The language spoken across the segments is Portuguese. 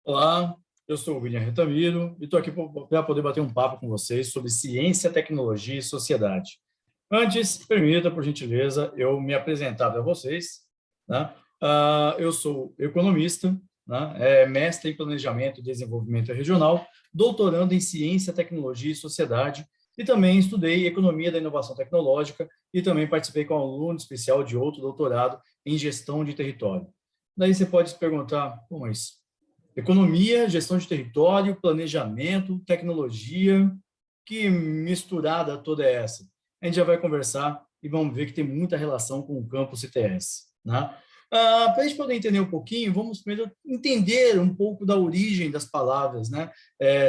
Olá, eu sou o William Retamiro e estou aqui para poder bater um papo com vocês sobre ciência, tecnologia e sociedade. Antes, permita, por gentileza, eu me apresentar para vocês, né? Eu sou economista, né? Mestre em Planejamento e Desenvolvimento Regional, doutorando em Ciência, Tecnologia e Sociedade, e também estudei Economia da Inovação Tecnológica e também participei como aluno especial de outro doutorado em Gestão de Território. Daí você pode se perguntar, pô, mas economia, gestão de território, planejamento, tecnologia, que misturada toda é essa? A gente já vai conversar e vamos ver que tem muita relação com o campo CTS, né? Para a gente poder entender um pouquinho, vamos primeiro entender um pouco da origem das palavras, né?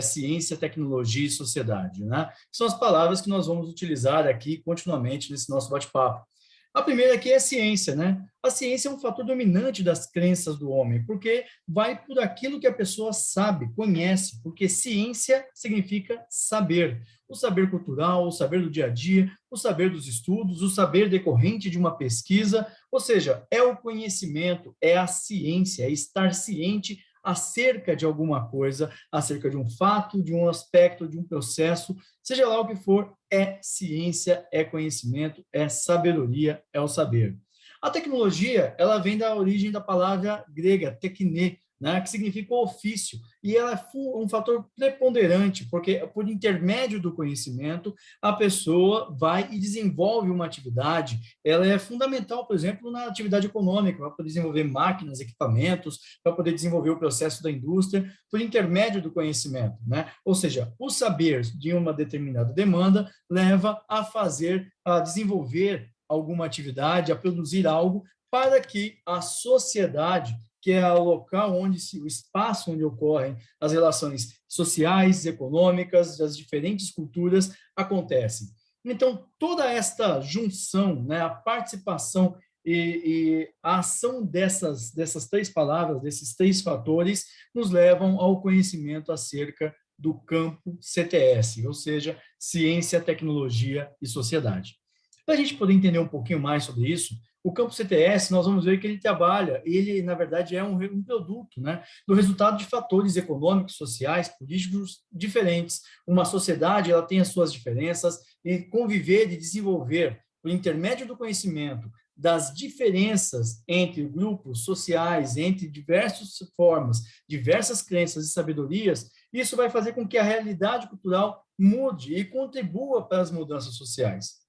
Ciência, tecnologia e sociedade, né? São as palavras que nós vamos utilizar aqui continuamente nesse nosso bate-papo. A primeira aqui é a ciência, né? A ciência é um fator dominante das crenças do homem, porque vai por aquilo que a pessoa sabe, conhece, porque ciência significa saber. O saber cultural, o saber do dia a dia, o saber dos estudos, o saber decorrente de uma pesquisa, ou seja, é o conhecimento, é a ciência, é estar ciente acerca de alguma coisa, acerca de um fato, de um aspecto, de um processo, seja lá o que for, é ciência, é conhecimento, é sabedoria, é o saber. A tecnologia, ela vem da origem da palavra grega, tekne, né, que significa ofício, e ela é um fator preponderante, porque por intermédio do conhecimento, a pessoa vai e desenvolve uma atividade, ela é fundamental, por exemplo, na atividade econômica, para poder desenvolver máquinas, equipamentos, para poder desenvolver o processo da indústria, por intermédio do conhecimento, né? Ou seja, o saber de uma determinada demanda leva a fazer, a desenvolver alguma atividade, a produzir algo para que a sociedade, que é o local onde o espaço onde ocorrem as relações sociais, econômicas, das diferentes culturas acontecem. Então, toda esta junção, né, a participação e a ação dessas três palavras, desses três fatores, nos levam ao conhecimento acerca do campo CTS, ou seja, ciência, tecnologia e sociedade. Para a gente poder entender um pouquinho mais sobre isso, o campo CTS, nós vamos ver que ele trabalha, ele, na verdade, é um produto, né, do resultado de fatores econômicos, sociais, políticos diferentes. Uma sociedade, ela tem as suas diferenças, e conviver e desenvolver, por intermédio do conhecimento, das diferenças entre grupos sociais, entre diversas formas, diversas crenças e sabedorias, isso vai fazer com que a realidade cultural mude e contribua para as mudanças sociais.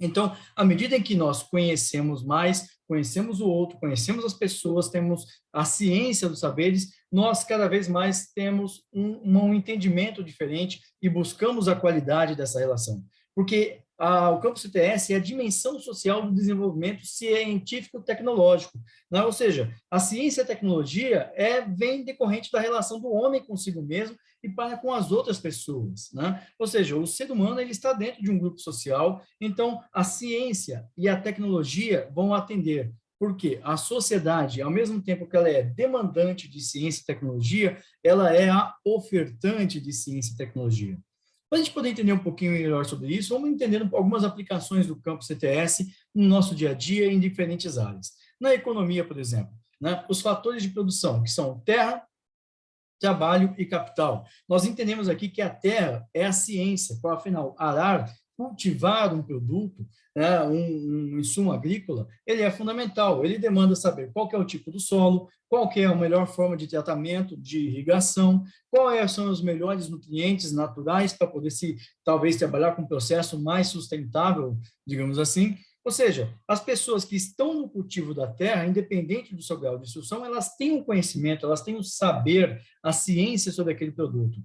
Então, à medida em que nós conhecemos mais, conhecemos o outro, conhecemos as pessoas, temos a ciência dos saberes, nós cada vez mais temos um entendimento diferente e buscamos a qualidade dessa relação. Porque o campo CTS é a dimensão social do desenvolvimento científico-tecnológico, né? Ou seja, a ciência e a tecnologia vem decorrente da relação do homem consigo mesmo e para com as outras pessoas, né? Ou seja, o ser humano ele está dentro de um grupo social, então a ciência e a tecnologia vão atender. Porque a sociedade, ao mesmo tempo que ela é demandante de ciência e tecnologia, ela é a ofertante de ciência e tecnologia. Para a gente poder entender um pouquinho melhor sobre isso, vamos entender algumas aplicações do campo CTS no nosso dia a dia em diferentes áreas. Na economia, por exemplo, né, os fatores de produção, que são terra, trabalho e capital. Nós entendemos aqui que a terra é a ciência, para afinal, arar, cultivar um produto, né, um insumo agrícola, ele é fundamental, ele demanda saber qual que é o tipo do solo, qual que é a melhor forma de tratamento, de irrigação, quais são os melhores nutrientes naturais para poder talvez trabalhar com um processo mais sustentável, digamos assim. Ou seja, as pessoas que estão no cultivo da terra, independente do seu grau de instrução, elas têm um conhecimento, elas têm o saber, a ciência sobre aquele produto.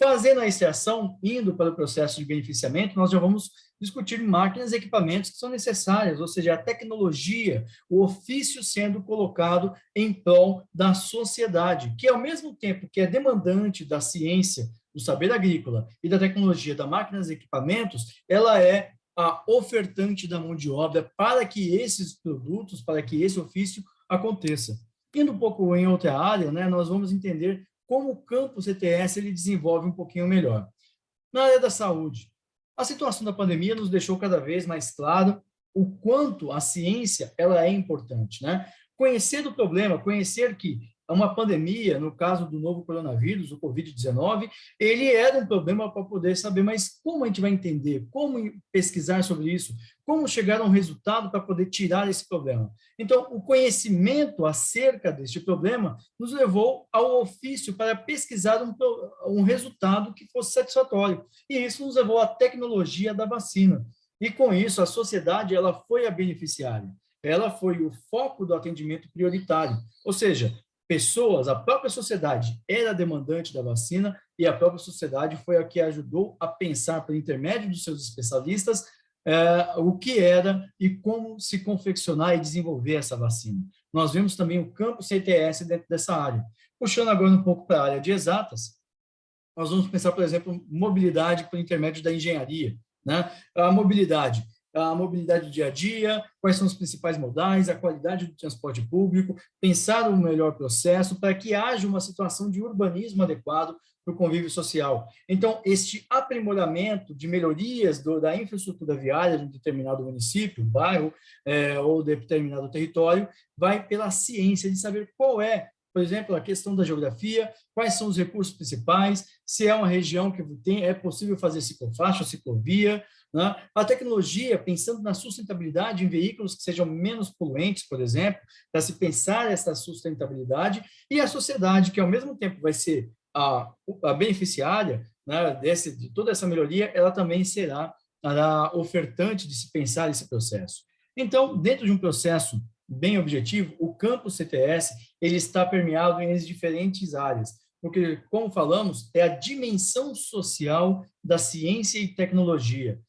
Fazendo a extração, indo para o processo de beneficiamento, nós já vamos discutir máquinas e equipamentos que são necessárias, ou seja, a tecnologia, o ofício sendo colocado em prol da sociedade, que ao mesmo tempo que é demandante da ciência, do saber agrícola e da tecnologia, da máquinas e equipamentos, ela é a ofertante da mão de obra para que esses produtos, para que esse ofício aconteça. Indo um pouco em outra área, né, nós vamos entender como o campo CTS ele desenvolve um pouquinho melhor. Na área da saúde, a situação da pandemia nos deixou cada vez mais claro o quanto a ciência ela é importante, né? Conhecer o problema, conhecer que uma pandemia, no caso do novo coronavírus, o Covid-19, ele era um problema para poder saber, mas como a gente vai entender, como pesquisar sobre isso, como chegar a um resultado para poder tirar esse problema. Então, o conhecimento acerca deste problema nos levou ao ofício para pesquisar um resultado que fosse satisfatório, e isso nos levou à tecnologia da vacina. E com isso, a sociedade ela foi a beneficiária, ela foi o foco do atendimento prioritário, ou seja, pessoas, a própria sociedade era demandante da vacina e a própria sociedade foi a que ajudou a pensar, por intermédio dos seus especialistas, o que era e como se confeccionar e desenvolver essa vacina. Nós vemos também o campo CTS dentro dessa área. Puxando agora um pouco para a área de exatas, nós vamos pensar, por exemplo, mobilidade por intermédio da engenharia, né? A mobilidade do dia a dia, quais são os principais modais, a qualidade do transporte público, pensar o melhor processo para que haja uma situação de urbanismo adequado para o convívio social. Então, este aprimoramento de melhorias da infraestrutura viária de um determinado município, bairro ou determinado território, vai pela ciência de saber qual é, por exemplo, a questão da geografia, quais são os recursos principais, se é uma região que é possível fazer ciclofaixa, ciclovia, né? A tecnologia, pensando na sustentabilidade em veículos que sejam menos poluentes, por exemplo, para se pensar essa sustentabilidade, e a sociedade, que ao mesmo tempo vai ser a beneficiária, né, de toda essa melhoria, ela também será a ofertante de se pensar esse processo. Então, dentro de um processo bem objetivo, o campo CTS ele está permeado em diferentes áreas, porque, como falamos, é a dimensão social da ciência e tecnologia.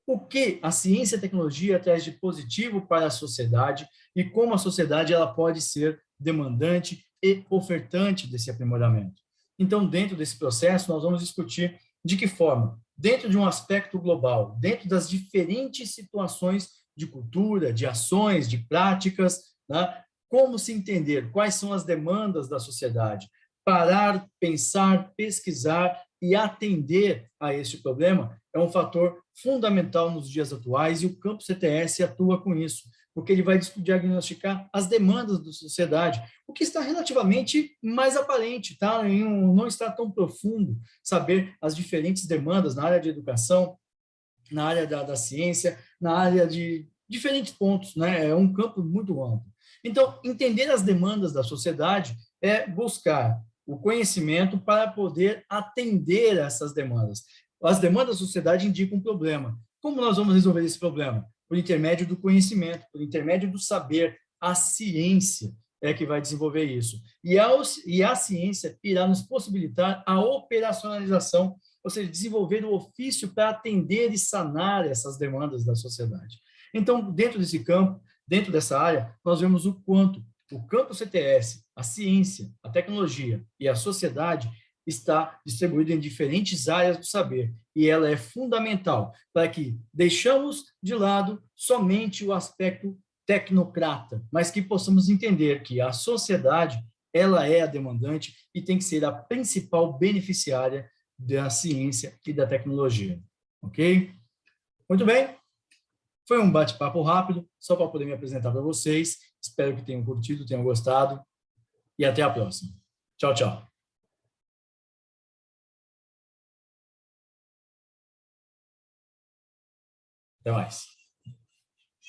O que a ciência e a tecnologia traz de positivo para a sociedade e como a sociedade ela pode ser demandante e ofertante desse aprimoramento. Então, dentro desse processo, nós vamos discutir de que forma, dentro de um aspecto global, dentro das diferentes situações de cultura, de ações, de práticas, né, como se entender quais são as demandas da sociedade, parar, pensar, pesquisar e atender a este problema é um fator fundamental nos dias atuais e o campo CTS atua com isso, porque ele vai diagnosticar as demandas da sociedade, o que está relativamente mais aparente, tá? Não está tão profundo saber as diferentes demandas na área de educação, na área da ciência, na área de diferentes pontos, né? É um campo muito amplo. Então, entender as demandas da sociedade é buscar o conhecimento para poder atender essas demandas. As demandas da sociedade indicam um problema. Como nós vamos resolver esse problema? Por intermédio do conhecimento, por intermédio do saber. A ciência é que vai desenvolver isso. E a ciência irá nos possibilitar a operacionalização, ou seja, desenvolver o ofício para atender e sanar essas demandas da sociedade. Então, dentro desse campo, dentro dessa área, nós vemos o quanto o campo CTS, a ciência, a tecnologia e a sociedade está distribuído em diferentes áreas do saber e ela é fundamental para que deixamos de lado somente o aspecto tecnocrata, mas que possamos entender que a sociedade ela é a demandante e tem que ser a principal beneficiária da ciência e da tecnologia, ok? Muito bem, foi um bate-papo rápido, só para poder me apresentar para vocês. Espero que tenham curtido, tenham gostado e até a próxima. Tchau, tchau. Até mais.